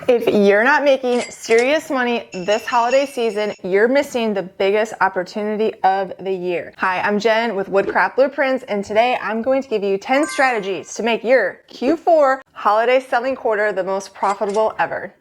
If you're not making serious money this holiday season, you're missing the biggest opportunity of the year. Hi, I'm Jen with Woodcraft Blueprints, and today I'm going to give you 10 strategies to make your Q4 holiday selling quarter the most profitable ever.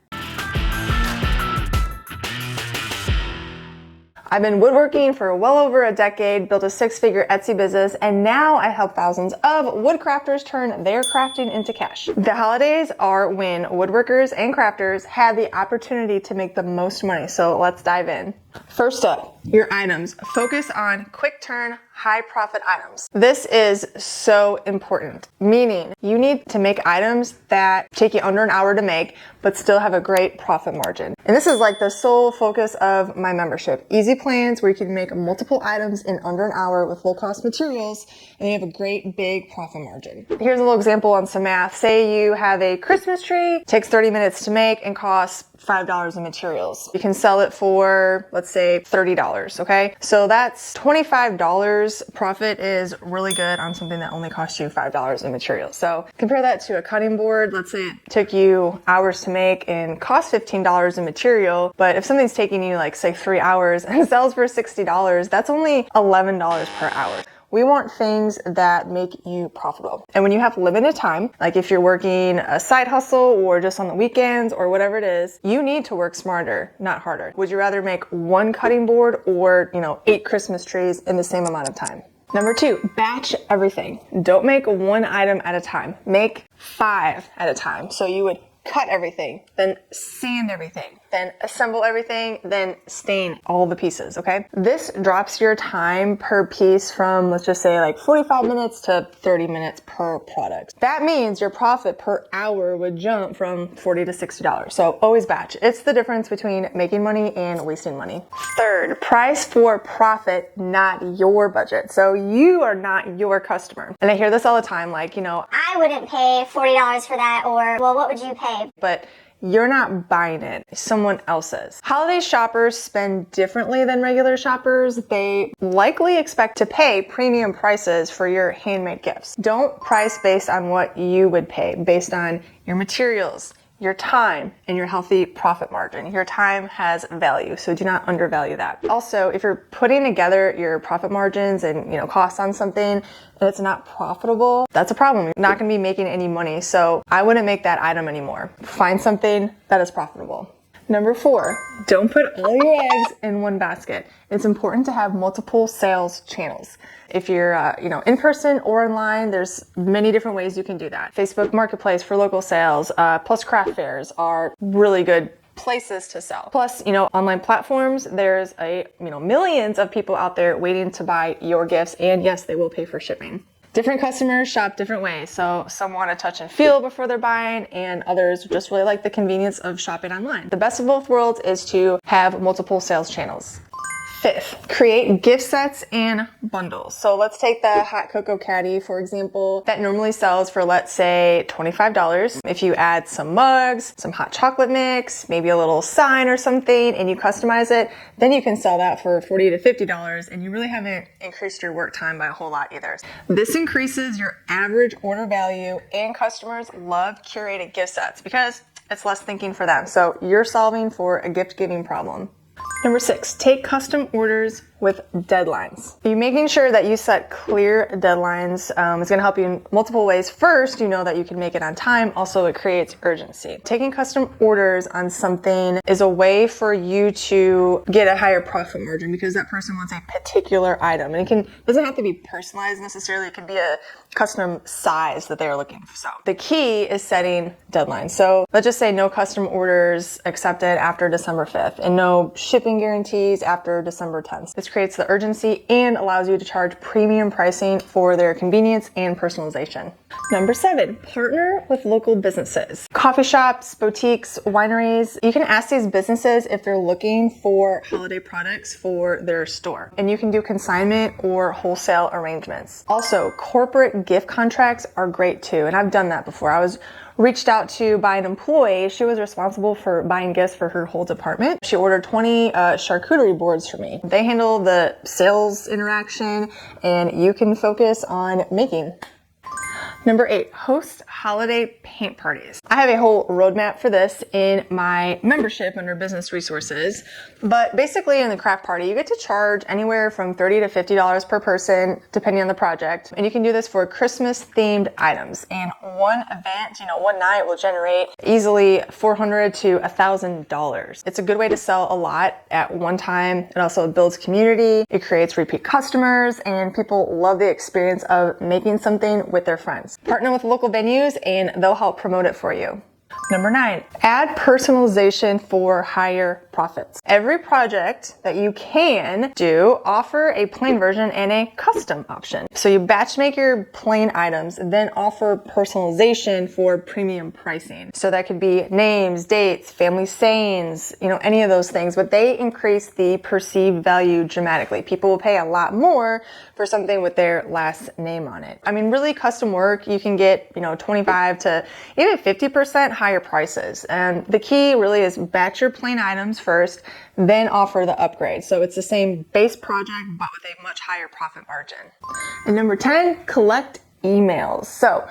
I've been woodworking for well over a decade, built a six-figure Etsy business, and now I help thousands of woodcrafters turn their crafting into cash. The holidays are when woodworkers and crafters have the opportunity to make the most money, so let's dive in. First up, your items. Focus on quick turn, high profit items. This is so important, meaning you need to make items that take you under an hour to make, but still have a great profit margin. And this is like the sole focus of my membership. Easy plans where you can make multiple items in under an hour with low cost materials, and you have a great big profit margin. Here's a little example on some math. Say you have a Christmas tree, takes 30 minutes to make and costs $5 in materials. You can sell it for, let's say, $30, okay? So that's $25 profit is really good on something that only costs you $5 in materials. So compare that to a cutting board. Let's say it took you hours to make and cost $15 in material, but if something's taking you like say 3 hours and sells for $60, that's only $11 per hour. We want things that make you profitable. And when you have limited time, like if you're working a side hustle or just on the weekends or whatever it is, you need to work smarter, not harder. Would you rather make one cutting board or, 8 Christmas trees in the same amount of time? Number 2, batch everything. Don't make one item at a time. Make 5 at a time. So you would cut everything, then sand everything, then assemble everything, then stain all the pieces, okay? This drops your time per piece from, let's just say like 45 minutes to 30 minutes per product. That means your profit per hour would jump from $40 to $60. So always batch. It's the difference between making money and wasting money. Third, price for profit, not your budget. So you are not your customer. And I hear this all the time, like, I wouldn't pay $40 for that, or, well, what would you pay? But you're not buying it, someone else is. Holiday shoppers spend differently than regular shoppers. They likely expect to pay premium prices for your handmade gifts. Don't price based on what you would pay, based on your materials, your time, and your healthy profit margin. Your time has value, so do not undervalue that. Also, if you're putting together your profit margins and costs on something and it's not profitable, that's a problem. You're not going to be making any money, so I wouldn't make that item anymore. Find something that is profitable. Number 4, don't put all your eggs in one basket. It's important to have multiple sales channels. If you're, in person or online, there's many different ways you can do that. Facebook Marketplace for local sales, plus craft fairs are really good places to sell. Plus, online platforms, there's millions of people out there waiting to buy your gifts, and yes, they will pay for shipping. Different customers shop different ways. So some want to touch and feel before they're buying, and others just really like the convenience of shopping online. The best of both worlds is to have multiple sales channels. 5th, create gift sets and bundles. So let's take the hot cocoa caddy, for example, that normally sells for, let's say, $25. If you add some mugs, some hot chocolate mix, maybe a little sign or something, and you customize it, then you can sell that for $40 to $50, and you really haven't increased your work time by a whole lot either. This increases your average order value, and customers love curated gift sets because it's less thinking for them. So you're solving for a gift-giving problem. Number 6, take custom orders with deadlines. You're making sure that you set clear deadlines is going to help you in multiple ways. First, you know that you can make it on time. Also, it creates urgency. Taking custom orders on something is a way for you to get a higher profit margin because that person wants a particular item. And it doesn't have to be personalized necessarily. It could be a custom size that they're looking for. So the key is setting deadlines. So let's just say no custom orders accepted after December 5th and no shipping guarantees after December 10th. This creates the urgency and allows you to charge premium pricing for their convenience and personalization. Number 7, partner with local businesses. Coffee shops, boutiques, wineries. You can ask these businesses if they're looking for holiday products for their store. And you can do consignment or wholesale arrangements. Also, corporate gift contracts are great too. And I've done that before. I was reached out to by an employee. She was responsible for buying gifts for her whole department. She ordered 20 charcuterie boards for me. They handle the sales interaction and you can focus on making. Number 8, host holiday paint parties. I have a whole roadmap for this in my membership under business resources, but basically in the craft party, you get to charge anywhere from $30 to $50 per person, depending on the project. And you can do this for Christmas themed items. And one event, one night will generate easily $400 to $1,000. It's a good way to sell a lot at one time. It also builds community. It creates repeat customers, and people love the experience of making something with their friends. Partner with local venues and they'll help promote it for you. Number 9, add personalization for higher profits. Every project that you can do, offer a plain version and a custom option. So you batch make your plain items, then offer personalization for premium pricing. So that could be names, dates, family sayings, any of those things, but they increase the perceived value dramatically. People will pay a lot more for something with their last name on it. I mean, really custom work, you can get, 25 to even 50% higher prices. And the key really is batch your plain items first, then offer the upgrade. So it's the same base project, but with a much higher profit margin. And number 10, collect emails. So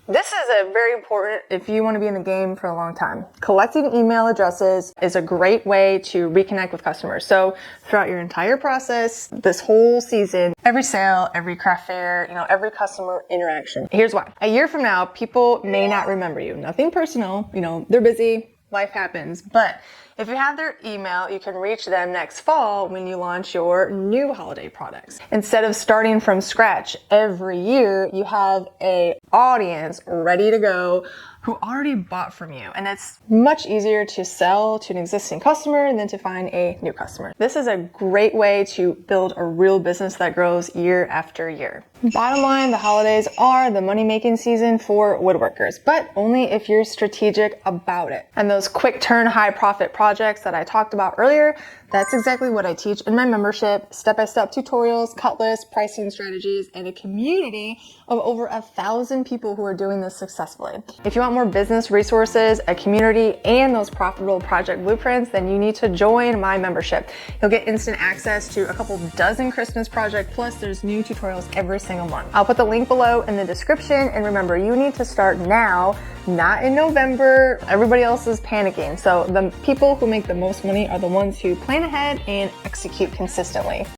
this is a very important if you want to be in the game for a long time. Collecting email addresses is a great way to reconnect with customers. So throughout your entire process, this whole season, every sale, every craft fair, every customer interaction. Here's why. A year from now, people may not remember you. Nothing personal, they're busy, life happens, but if you have their email, you can reach them next fall when you launch your new holiday products. Instead of starting from scratch every year, you have an audience ready to go who already bought from you. And it's much easier to sell to an existing customer than to find a new customer. This is a great way to build a real business that grows year after year. Bottom line, the holidays are the money-making season for woodworkers, but only if you're strategic about it. And those quick turn, high profit projects that I talked about earlier, that's exactly what I teach in my membership. Step-by-step tutorials, cut lists, pricing strategies, and a community of over 1,000 people who are doing this successfully. If you want more business resources, a community, and those profitable project blueprints, then you need to join my membership. You'll get instant access to a couple dozen Christmas projects, plus there's new tutorials every single month. I'll put the link below in the description, and remember, you need to start now, not in November. Everybody else is panicking. So the people who make the most money are the ones who plan ahead and execute consistently.